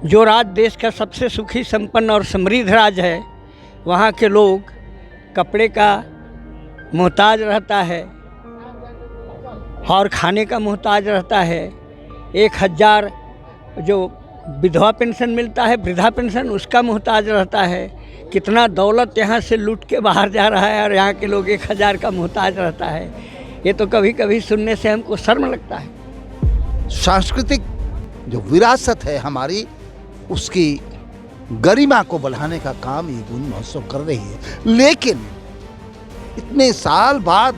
जो राज्य देश का सबसे सुखी संपन्न और समृद्ध राज्य है, वहाँ के लोग कपड़े का मोहताज रहता है और खाने का मोहताज रहता है। 1000 जो विधवा पेंशन मिलता है, वृद्धा पेंशन, उसका मोहताज रहता है। कितना दौलत यहाँ से लूट के बाहर जा रहा है और यहाँ के लोग 1000 का मोहताज रहता है। ये तो कभी कभी सुनने से हमको शर्म लगता है। सांस्कृतिक जो विरासत है हमारी, उसकी गरिमा को बढ़ाने का काम ये गूंज महोत्सव कर रही है। लेकिन इतने साल बाद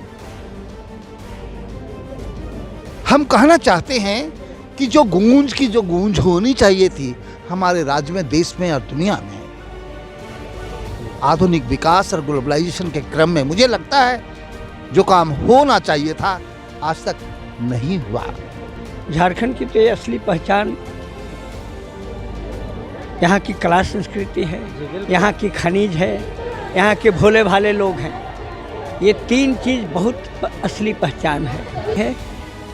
हम कहना चाहते हैं कि जो गूंज होनी चाहिए थी हमारे राज्य में, देश में और दुनिया में, आधुनिक विकास और ग्लोबलाइजेशन के क्रम में मुझे लगता है जो काम होना चाहिए था आज तक नहीं हुआ। झारखंड की तो ये असली पहचान यहाँ की कला संस्कृति है, यहाँ की खनिज है, यहाँ के भोले भाले लोग हैं। ये 3 चीज़ बहुत असली पहचान है।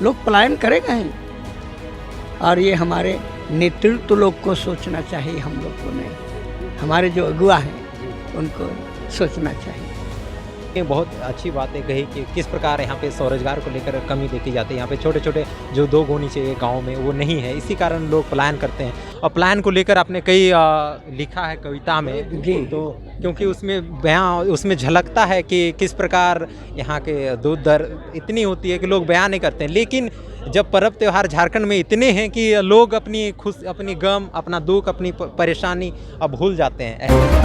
लोग पलायन करेंगे ही, और ये हमारे नेतृत्व लोग को सोचना चाहिए। हम लोग को नहीं, हमारे जो अगुआ हैं उनको सोचना चाहिए। ये बहुत अच्छी बातें कही कि किस प्रकार यहाँ पे स्वरोजगार को लेकर कमी देखी जाती है। यहाँ पे छोटे छोटे जो 2 होनी चाहिए गांव में, वो नहीं है। इसी कारण लोग पलायन करते हैं। और पलायन को लेकर आपने कई लिखा है कविता में जी, तो क्योंकि उसमें झलकता है कि किस प्रकार यहाँ के दूध दर इतनी होती है कि लोग बयान नहीं करते हैं। लेकिन जब पर्व त्यौहार झारखंड में इतने हैं कि लोग अपनी गम, अपना दुख, अपनी परेशानी अब भूल जाते हैं।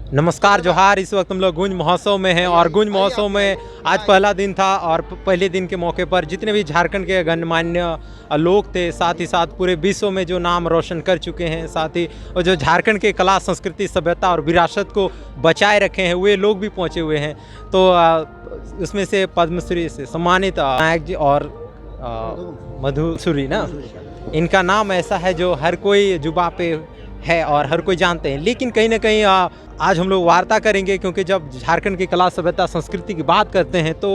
नमस्कार, जोहार। इस वक्त हम लोग गूंज महोत्सव में हैं और गूंज महोत्सव में आज पहला दिन था और पहले दिन के मौके पर जितने भी झारखंड के गणमान्य लोग थे, साथ ही साथ पूरे विश्व में जो नाम रोशन कर चुके हैं, साथ ही और जो झारखंड के कला, संस्कृति, सभ्यता और विरासत को बचाए रखे हैं, वे लोग भी पहुंचे हुए हैं। तो उसमें से पद्मश्री से सम्मानित नायक जी और मधुसूरी ना, इनका नाम ऐसा है जो हर कोई जुबा पे है और हर कोई जानते हैं। लेकिन कहीं ना कहीं आज हम लोग वार्ता करेंगे, क्योंकि जब झारखंड की कला, सभ्यता, संस्कृति की बात करते हैं तो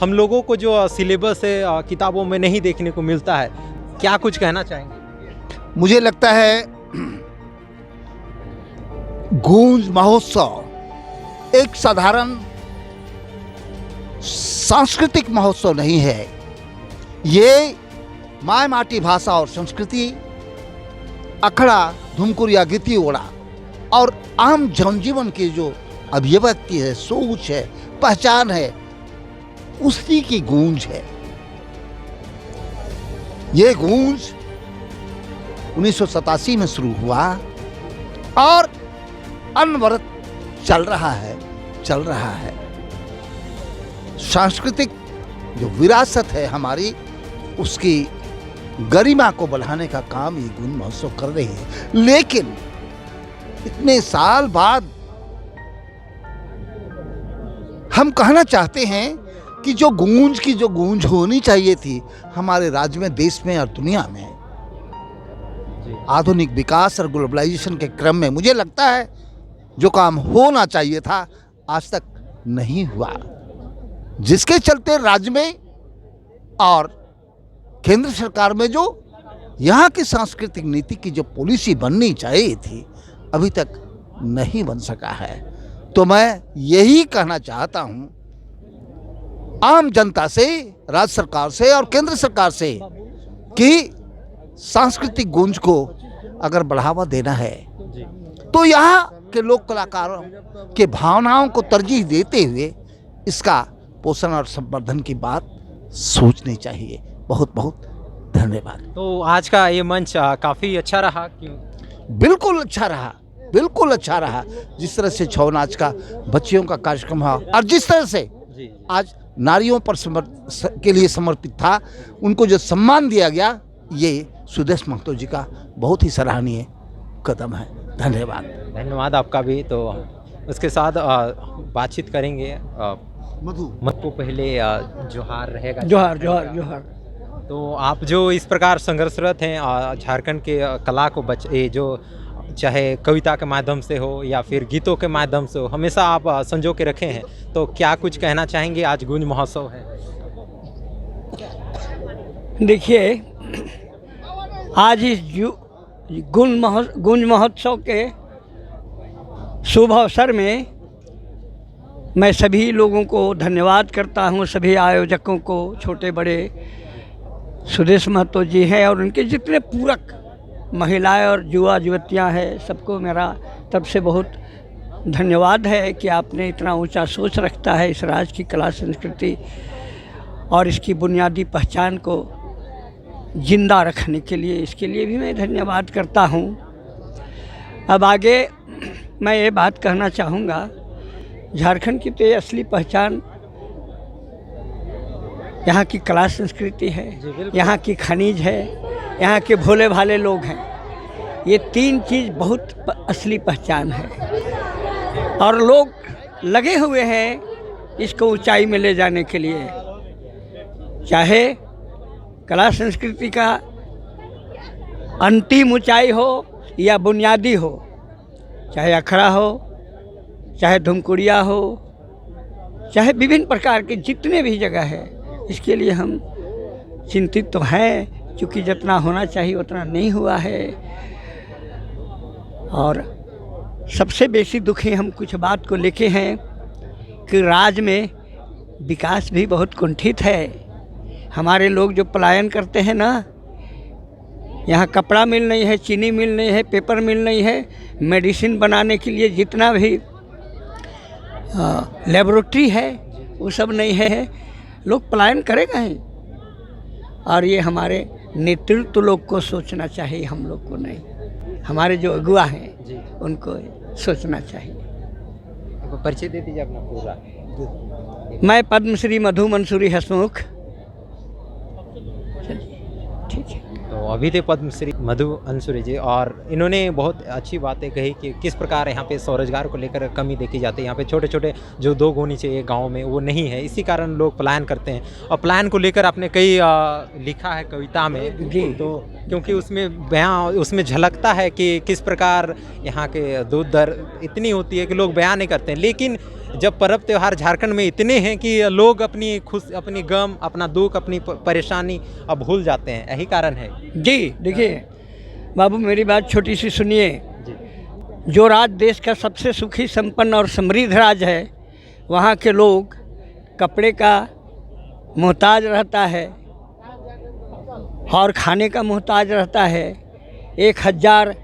हम लोगों को जो सिलेबस है किताबों में नहीं देखने को मिलता है। क्या कुछ कहना चाहेंगे? मुझे लगता है गूंज महोत्सव एक साधारण सांस्कृतिक महोत्सव नहीं है। ये माय माटी, भाषा और संस्कृति, अखड़ा, धुमकुरिया, गीती ओड़ा और आम जनजीवन की जो अभिव्यक्ति है, सोच है, पहचान है, उसी की गूंज है। ये गूंज 1987 में शुरू हुआ और अनवरत चल रहा है। सांस्कृतिक जो विरासत है हमारी, उसकी गरिमा को बढ़ाने का काम ये गूंज महोत्सव कर रही है। लेकिन इतने साल बाद हम कहना चाहते हैं कि जो गूंज होनी चाहिए थी हमारे राज्य में, देश में और दुनिया में, आधुनिक विकास और ग्लोबलाइजेशन के क्रम में मुझे लगता है जो काम होना चाहिए था आज तक नहीं हुआ। जिसके चलते राज्य में और केंद्र सरकार में जो यहाँ की सांस्कृतिक नीति की जो पॉलिसी बननी चाहिए थी, अभी तक नहीं बन सका है। तो मैं यही कहना चाहता हूँ आम जनता से, राज्य सरकार से और केंद्र सरकार से कि सांस्कृतिक गूंज को अगर बढ़ावा देना है तो यहाँ के लोक कलाकारों के भावनाओं को तरजीह देते हुए इसका पोषण और संवर्धन की बात सोचनी चाहिए। बहुत बहुत धन्यवाद। तो आज का ये मंच काफ़ी अच्छा रहा। क्यों? बिल्कुल अच्छा रहा। जिस तरह से छौ नाच का बच्चियों का कार्यक्रम हुआ और जिस तरह से आज नारियों पर के लिए समर्पित था, उनको जो सम्मान दिया गया, ये सुदेश महतो जी का बहुत ही सराहनीय कदम है। धन्यवाद आपका भी। तो उसके साथ बातचीत करेंगे। मधु को पहले जोहार रहेगा। जोहार। तो आप जो इस प्रकार संघर्षरत हैं झारखंड के कला को जो चाहे कविता के माध्यम से हो या फिर गीतों के माध्यम से हो, हमेशा आप संजो के रखे हैं। तो क्या कुछ कहना चाहेंगे? आज गूंज महोत्सव है। देखिए, आज इस गुंज महोत्सव के शुभ अवसर में मैं सभी लोगों को धन्यवाद करता हूं, सभी आयोजकों को, छोटे बड़े, सुदेश महतो जी हैं और उनके जितने पूरक महिलाएं और युवा युवतियां हैं, सबको मेरा तरफ से बहुत धन्यवाद है कि आपने इतना ऊंचा सोच रखता है इस राज्य की कला संस्कृति और इसकी बुनियादी पहचान को जिंदा रखने के लिए। इसके लिए भी मैं धन्यवाद करता हूं। अब आगे मैं ये बात कहना चाहूँगा, झारखंड की तो ये असली पहचान यहाँ की कला संस्कृति है, यहाँ की खनिज है, यहाँ के भोले भाले लोग हैं। ये तीन चीज़ बहुत असली पहचान है और लोग लगे हुए हैं इसको ऊंचाई में ले जाने के लिए। चाहे कला संस्कृति का अंतिम ऊंचाई हो या बुनियादी हो, चाहे अखड़ा हो, चाहे धुमकुड़िया हो, चाहे विभिन्न प्रकार के जितने भी जगह है, इसके लिए हम चिंतित तो हैं, क्योंकि जितना होना चाहिए उतना नहीं हुआ है। और सबसे बेसी दुखी हम कुछ बात को लेके हैं कि राज्य में विकास भी बहुत कुंठित है। हमारे लोग जो पलायन करते हैं ना, यहाँ कपड़ा मिल नहीं है, चीनी मिल नहीं है, पेपर मिल नहीं है, मेडिसिन बनाने के लिए जितना भी लेबोरेटरी है वो सब नहीं है, लोग पलायन करेगा ही। और ये हमारे नेतृत्व लोग को सोचना चाहिए, हम लोग को नहीं। हमारे जो अगुआ हैं उनको सोचना चाहिए। परिचय दे दीजिए अपना पूरा। मैं पद्मश्री मधु मंसूरी हसमुख। ठीक है। तो अभी थे पद्मश्री मधु अंसुरी जी, और इन्होंने बहुत अच्छी बातें कही कि किस प्रकार यहाँ पे स्वरोजगार को लेकर कमी देखी जाती है। यहाँ पे छोटे छोटे जो 2 गुणी चाहिए गांव में वो नहीं है, इसी कारण लोग पलायन करते हैं। और पलायन को लेकर आपने कई लिखा है कविता में जी, तो क्योंकि उसमें बयां उसमें झलकता है कि किस प्रकार यहाँ के दूध दर इतनी होती है कि लोग बयां नहीं करते हैं। लेकिन जब पर्व त्यौहार झारखंड में इतने हैं कि लोग अपनी गम, अपना दुख, अपनी परेशानी अब भूल जाते हैं, यही कारण है। जी देखिए बाबू, मेरी बात छोटी सी सुनिए। जो राज्य देश का सबसे सुखी, संपन्न और समृद्ध राज्य है, वहाँ के लोग कपड़े का मोहताज रहता है और खाने का मोहताज रहता है। 1000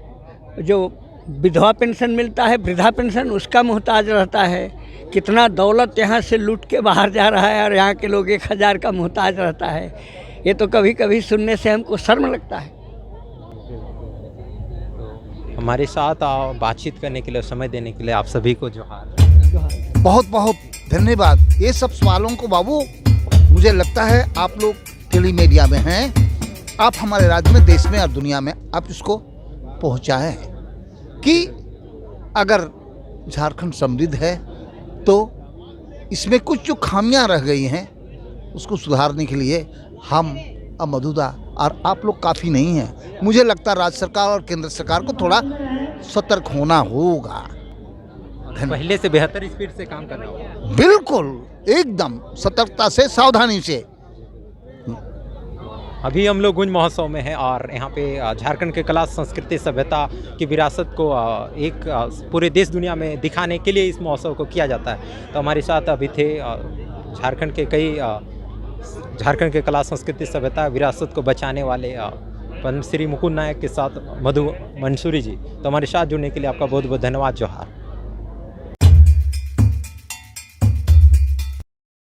जो विधवा पेंशन मिलता है, वृद्धा पेंशन, उसका मोहताज रहता है। कितना दौलत यहाँ से लूट के बाहर जा रहा है और यहाँ के लोग 1000 का मोहताज रहता है। ये तो कभी कभी सुनने से हमको शर्म लगता है। हमारे साथ बातचीत करने के लिए, समय देने के लिए आप सभी को जोहार। बहुत बहुत धन्यवाद। ये सब सवालों को बाबू, मुझे लगता है आप लोग टेलीमीडिया में हैं, आप हमारे राज्य में, देश में और दुनिया में आप इसको पहुँचाए हैं कि अगर झारखंड समृद्ध है तो इसमें कुछ जो खामियां रह गई हैं उसको सुधारने के लिए हम अब मौजूदा और आप लोग काफ़ी नहीं हैं। मुझे लगता है राज्य सरकार और केंद्र सरकार को थोड़ा सतर्क होना होगा, पहले से बेहतर स्पीड से काम करना होगा। बिल्कुल एकदम सतर्कता से, सावधानी से। अभी हम लोग गुंज महोत्सव में हैं और यहाँ पे झारखंड के कला, संस्कृति, सभ्यता की विरासत को एक पूरे देश दुनिया में दिखाने के लिए इस महोत्सव को किया जाता है। तो हमारे साथ अभी थे झारखंड के कला, संस्कृति, सभ्यता, विरासत को बचाने वाले पद्मश्री मुकुंद नायक के साथ मधु मंसूरी जी। तो हमारे साथ जुड़ने के लिए आपका बहुत बहुत धन्यवाद। जोहार।